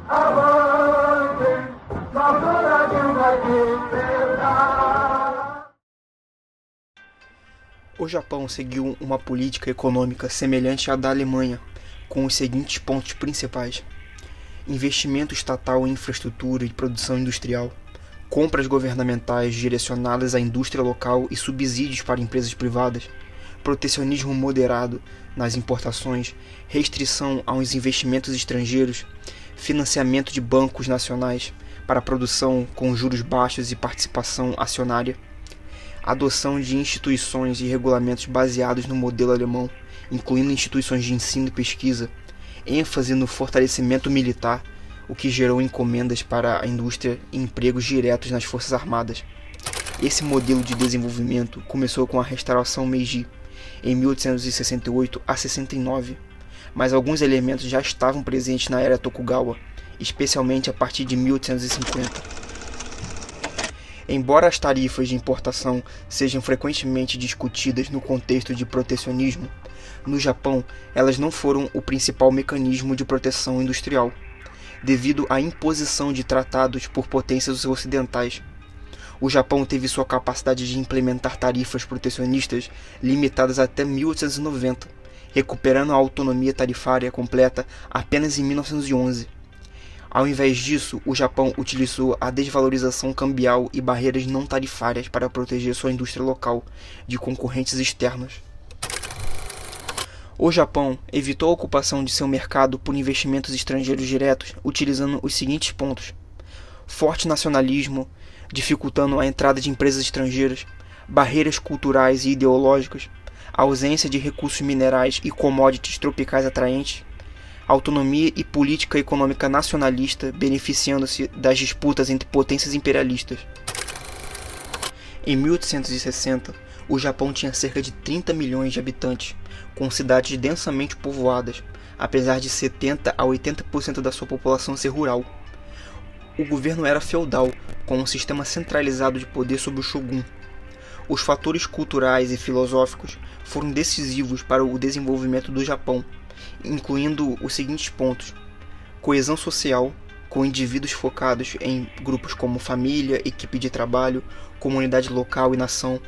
Avante, nosso Brasil vai despertar. O Japão seguiu uma política econômica semelhante à da Alemanha, com os seguintes pontos principais: investimento estatal em infraestrutura e produção industrial, compras governamentais direcionadas à indústria local e subsídios para empresas privadas, protecionismo moderado nas importações, restrição aos investimentos estrangeiros, financiamento de bancos nacionais para a produção com juros baixos e participação acionária, adoção de instituições e regulamentos baseados no modelo alemão, incluindo instituições de ensino e pesquisa, ênfase no fortalecimento militar, o que gerou encomendas para a indústria e empregos diretos nas Forças Armadas. Esse modelo de desenvolvimento começou com a restauração Meiji, em 1868 a 69, mas alguns elementos já estavam presentes na era Tokugawa, especialmente a partir de 1850. Embora as tarifas de importação sejam frequentemente discutidas no contexto de protecionismo, no Japão elas não foram o principal mecanismo de proteção industrial, devido à imposição de tratados por potências ocidentais. O Japão teve sua capacidade de implementar tarifas protecionistas limitadas até 1890, recuperando a autonomia tarifária completa apenas em 1911. Ao invés disso, o Japão utilizou a desvalorização cambial e barreiras não tarifárias para proteger sua indústria local de concorrentes externos. O Japão evitou a ocupação de seu mercado por investimentos estrangeiros diretos, utilizando os seguintes pontos: forte nacionalismo, dificultando a entrada de empresas estrangeiras, barreiras culturais e ideológicas, ausência de recursos minerais e commodities tropicais atraentes, autonomia e política econômica nacionalista, beneficiando-se das disputas entre potências imperialistas. Em 1860, o Japão tinha cerca de 30 milhões de habitantes, com cidades densamente povoadas, apesar de 70 a 80% da sua população ser rural. O governo era feudal, com um sistema centralizado de poder sob o shogun. Os fatores culturais e filosóficos foram decisivos para o desenvolvimento do Japão, incluindo os seguintes pontos: coesão social, com indivíduos focados em grupos como família, equipe de trabalho, comunidade local e nação;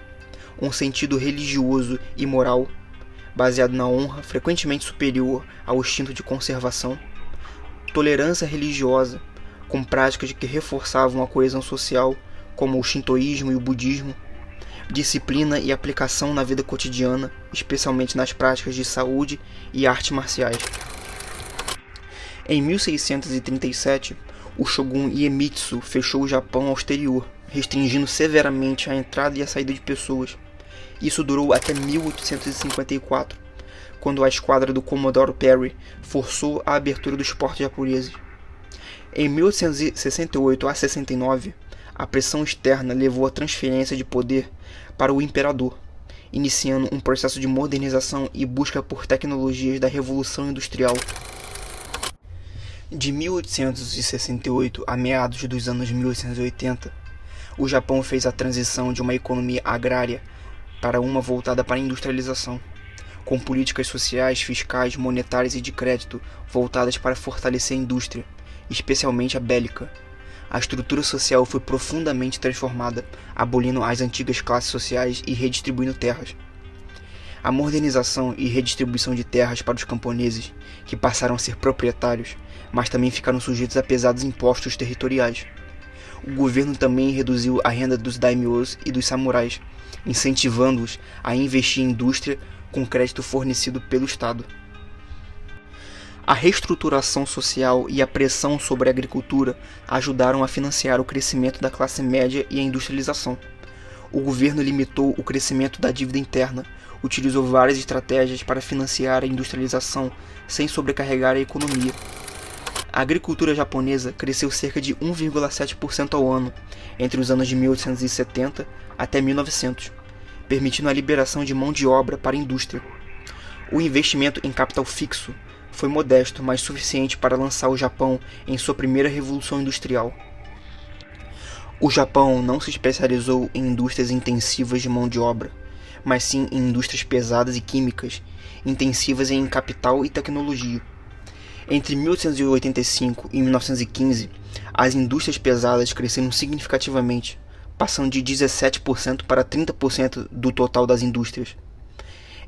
um sentido religioso e moral, baseado na honra, frequentemente superior ao instinto de conservação; tolerância religiosa, com práticas que reforçavam a coesão social, como o shintoísmo e o budismo; disciplina e aplicação na vida cotidiana, especialmente nas práticas de saúde e artes marciais. Em 1637, o shogun Iemitsu fechou o Japão ao exterior, restringindo severamente a entrada e a saída de pessoas. Isso durou até 1854, quando a esquadra do Comodoro Perry forçou a abertura dos portos japoneses. Em 1868 a 69, a pressão externa levou à transferência de poder para o imperador, iniciando um processo de modernização e busca por tecnologias da Revolução Industrial. De 1868 a meados dos anos 1880, o Japão fez a transição de uma economia agrária para uma voltada para a industrialização, com políticas sociais, fiscais, monetárias e de crédito voltadas para fortalecer a indústria, especialmente a bélica. A estrutura social foi profundamente transformada, abolindo as antigas classes sociais e redistribuindo terras. A modernização e redistribuição de terras para os camponeses, que passaram a ser proprietários, mas também ficaram sujeitos a pesados impostos territoriais. O governo também reduziu a renda dos daimyos e dos samurais, incentivando-os a investir em indústria com crédito fornecido pelo Estado. A reestruturação social e a pressão sobre a agricultura ajudaram a financiar o crescimento da classe média e a industrialização. O governo limitou o crescimento da dívida interna, utilizou várias estratégias para financiar a industrialização sem sobrecarregar a economia. A agricultura japonesa cresceu cerca de 1,7% ao ano entre os anos de 1870 até 1900, permitindo a liberação de mão de obra para a indústria. O investimento em capital fixo foi modesto, mas suficiente para lançar o Japão em sua primeira revolução industrial. O Japão não se especializou em indústrias intensivas de mão de obra, mas sim em indústrias pesadas e químicas, intensivas em capital e tecnologia. Entre 1885 e 1915, as indústrias pesadas cresceram significativamente, passando de 17% para 30% do total das indústrias.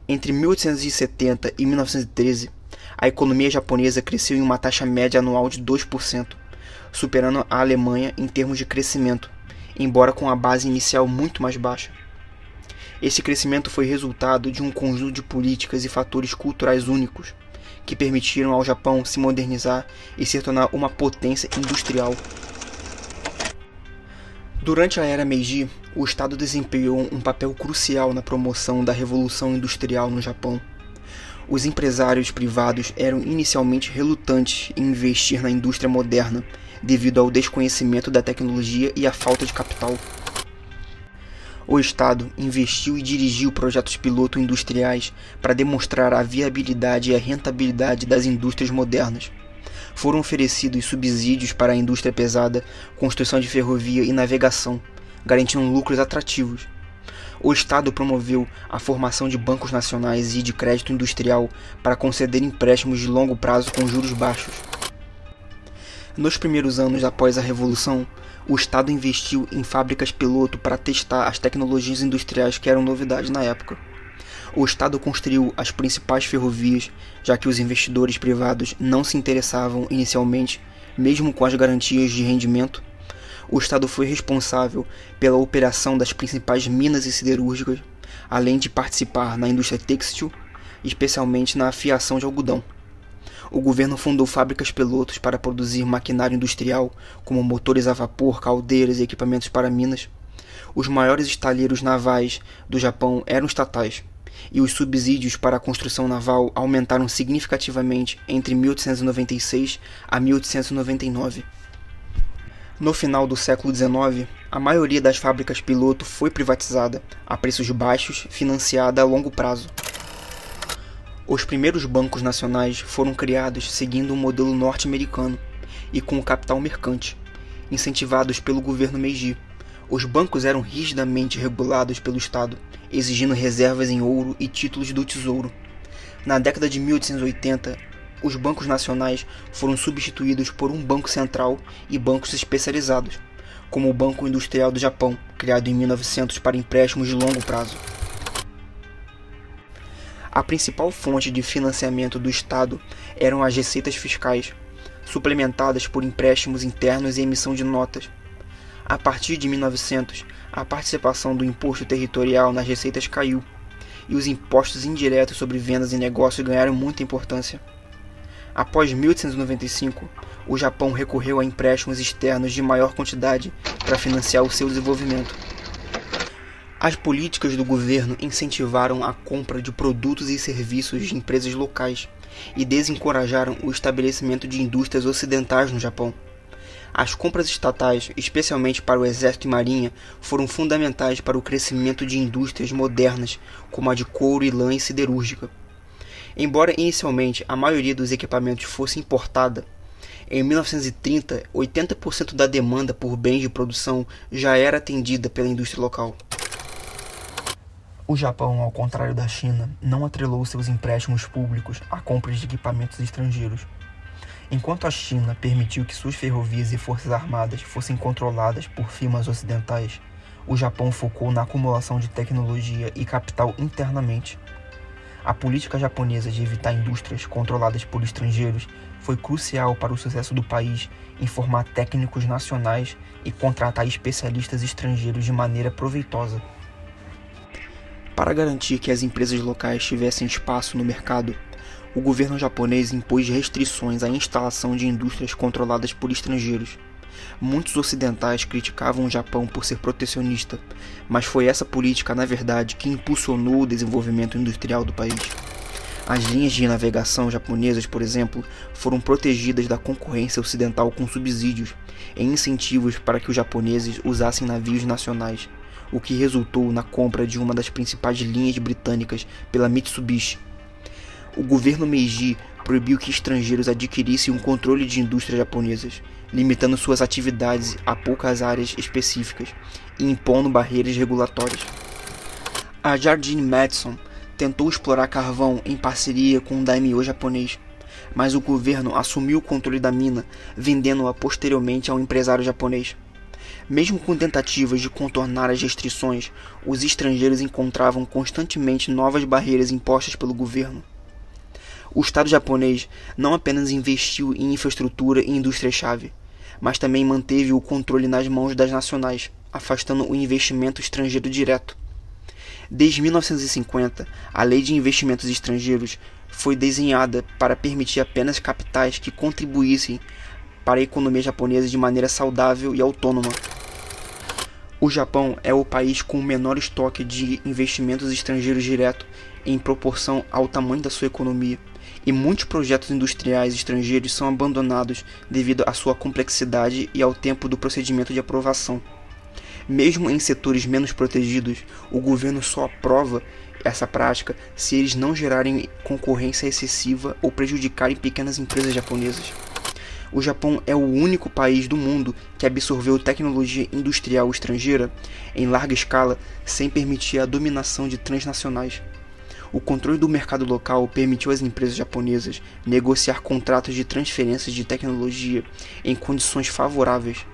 Entre 1870 e 1913, a economia japonesa cresceu em uma taxa média anual de 2%, superando a Alemanha em termos de crescimento, embora com a base inicial muito mais baixa. Esse crescimento foi resultado de um conjunto de políticas e fatores culturais únicos, que permitiram ao Japão se modernizar e se tornar uma potência industrial. Durante a era Meiji, o Estado desempenhou um papel crucial na promoção da Revolução Industrial no Japão. Os empresários privados eram inicialmente relutantes em investir na indústria moderna, devido ao desconhecimento da tecnologia e à falta de capital. O Estado investiu e dirigiu projetos piloto industriais para demonstrar a viabilidade e a rentabilidade das indústrias modernas. Foram oferecidos subsídios para a indústria pesada, construção de ferrovia e navegação, garantindo lucros atrativos. O Estado promoveu a formação de bancos nacionais e de crédito industrial para conceder empréstimos de longo prazo com juros baixos. Nos primeiros anos após a Revolução, o Estado investiu em fábricas piloto para testar as tecnologias industriais que eram novidade na época. O Estado construiu as principais ferrovias, já que os investidores privados não se interessavam inicialmente, mesmo com as garantias de rendimento. O Estado foi responsável pela operação das principais minas e siderúrgicas, além de participar na indústria têxtil, especialmente na afiação de algodão. O governo fundou fábricas pilotos para produzir maquinário industrial, como motores a vapor, caldeiras e equipamentos para minas. Os maiores estaleiros navais do Japão eram estatais, e os subsídios para a construção naval aumentaram significativamente entre 1896 a 1899. No final do século XIX, a maioria das fábricas piloto foi privatizada, a preços baixos, financiada a longo prazo. Os primeiros bancos nacionais foram criados seguindo um modelo norte-americano e com o capital mercante, incentivados pelo governo Meiji. Os bancos eram rigidamente regulados pelo Estado, exigindo reservas em ouro e títulos do Tesouro. Na década de 1880, os bancos nacionais foram substituídos por um banco central e bancos especializados, como o Banco Industrial do Japão, criado em 1900 para empréstimos de longo prazo. A principal fonte de financiamento do Estado eram as receitas fiscais, suplementadas por empréstimos internos e emissão de notas. A partir de 1900, a participação do imposto territorial nas receitas caiu, e os impostos indiretos sobre vendas e negócios ganharam muita importância. Após 1895, o Japão recorreu a empréstimos externos de maior quantidade para financiar o seu desenvolvimento. As políticas do governo incentivaram a compra de produtos e serviços de empresas locais e desencorajaram o estabelecimento de indústrias ocidentais no Japão. As compras estatais, especialmente para o exército e marinha, foram fundamentais para o crescimento de indústrias modernas, como a de couro e lã e siderúrgica. Embora inicialmente a maioria dos equipamentos fosse importada, em 1930, 80% da demanda por bens de produção já era atendida pela indústria local. O Japão, ao contrário da China, não atrelou seus empréstimos públicos a compras de equipamentos estrangeiros. Enquanto a China permitiu que suas ferrovias e forças armadas fossem controladas por firmas ocidentais, o Japão focou na acumulação de tecnologia e capital internamente. A política japonesa de evitar indústrias controladas por estrangeiros foi crucial para o sucesso do país em formar técnicos nacionais e contratar especialistas estrangeiros de maneira proveitosa. Para garantir que as empresas locais tivessem espaço no mercado, o governo japonês impôs restrições à instalação de indústrias controladas por estrangeiros. Muitos ocidentais criticavam o Japão por ser protecionista, mas foi essa política, na verdade, que impulsionou o desenvolvimento industrial do país. As linhas de navegação japonesas, por exemplo, foram protegidas da concorrência ocidental com subsídios e incentivos para que os japoneses usassem navios nacionais, o que resultou na compra de uma das principais linhas britânicas pela Mitsubishi. O governo Meiji proibiu que estrangeiros adquirissem um controle de indústrias japonesas, limitando suas atividades a poucas áreas específicas e impondo barreiras regulatórias. A Jardine Matheson tentou explorar carvão em parceria com um daimyo japonês, mas o governo assumiu o controle da mina, vendendo-a posteriormente a um empresário japonês. Mesmo com tentativas de contornar as restrições, os estrangeiros encontravam constantemente novas barreiras impostas pelo governo. O Estado japonês não apenas investiu em infraestrutura e indústria-chave, mas também manteve o controle nas mãos das nacionais, afastando o investimento estrangeiro direto. Desde 1950, a Lei de Investimentos Estrangeiros foi desenhada para permitir apenas capitais que contribuíssem para a economia japonesa de maneira saudável e autônoma. O Japão é o país com o menor estoque de investimentos estrangeiros direto em proporção ao tamanho da sua economia, e muitos projetos industriais estrangeiros são abandonados devido à sua complexidade e ao tempo do procedimento de aprovação. Mesmo em setores menos protegidos, o governo só aprova essa prática se eles não gerarem concorrência excessiva ou prejudicarem pequenas empresas japonesas. O Japão é o único país do mundo que absorveu tecnologia industrial estrangeira em larga escala sem permitir a dominação de transnacionais. O controle do mercado local permitiu às empresas japonesas negociar contratos de transferência de tecnologia em condições favoráveis.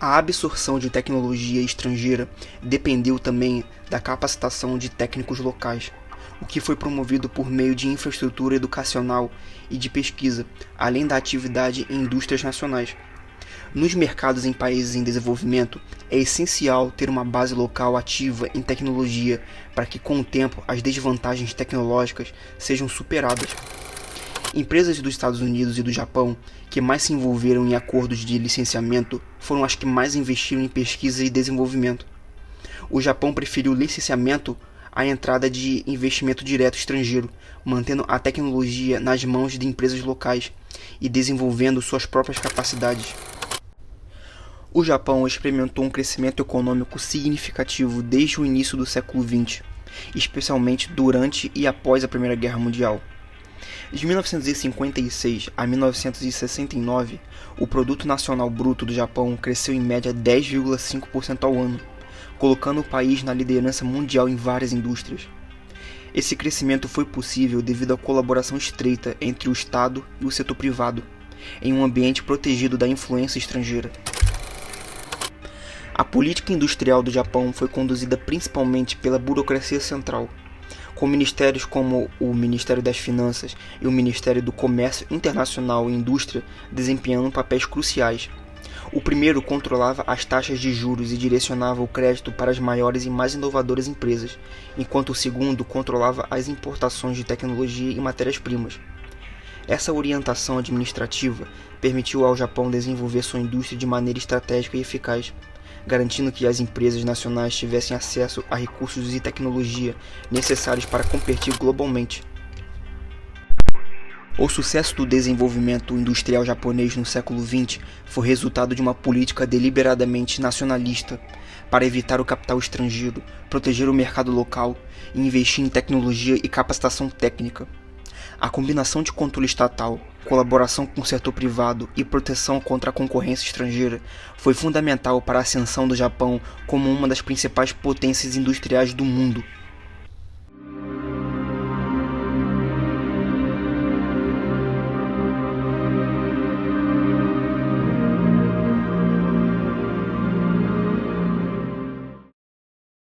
A absorção de tecnologia estrangeira dependeu também da capacitação de técnicos locais, o que foi promovido por meio de infraestrutura educacional e de pesquisa, além da atividade em indústrias nacionais. Nos mercados em países em desenvolvimento, é essencial ter uma base local ativa em tecnologia para que, com o tempo, as desvantagens tecnológicas sejam superadas. Empresas dos Estados Unidos e do Japão que mais se envolveram em acordos de licenciamento foram as que mais investiram em pesquisa e desenvolvimento. O Japão preferiu o licenciamento à entrada de investimento direto estrangeiro, mantendo a tecnologia nas mãos de empresas locais e desenvolvendo suas próprias capacidades. O Japão experimentou um crescimento econômico significativo desde o início do século XX, especialmente durante e após a Primeira Guerra Mundial. De 1956 a 1969, o Produto Nacional Bruto do Japão cresceu em média 10,5% ao ano, colocando o país na liderança mundial em várias indústrias. Esse crescimento foi possível devido à colaboração estreita entre o Estado e o setor privado, em um ambiente protegido da influência estrangeira. A política industrial do Japão foi conduzida principalmente pela burocracia central, com ministérios como o Ministério das Finanças e o Ministério do Comércio Internacional e Indústria desempenhando papéis cruciais. O primeiro controlava as taxas de juros e direcionava o crédito para as maiores e mais inovadoras empresas, enquanto o segundo controlava as importações de tecnologia e matérias-primas. Essa orientação administrativa permitiu ao Japão desenvolver sua indústria de maneira estratégica e eficaz, garantindo que as empresas nacionais tivessem acesso a recursos e tecnologia necessários para competir globalmente. O sucesso do desenvolvimento industrial japonês no século XX foi resultado de uma política deliberadamente nacionalista para evitar o capital estrangeiro, proteger o mercado local e investir em tecnologia e capacitação técnica. A combinação de controle estatal, colaboração com o setor privado e proteção contra a concorrência estrangeira foi fundamental para a ascensão do Japão como uma das principais potências industriais do mundo.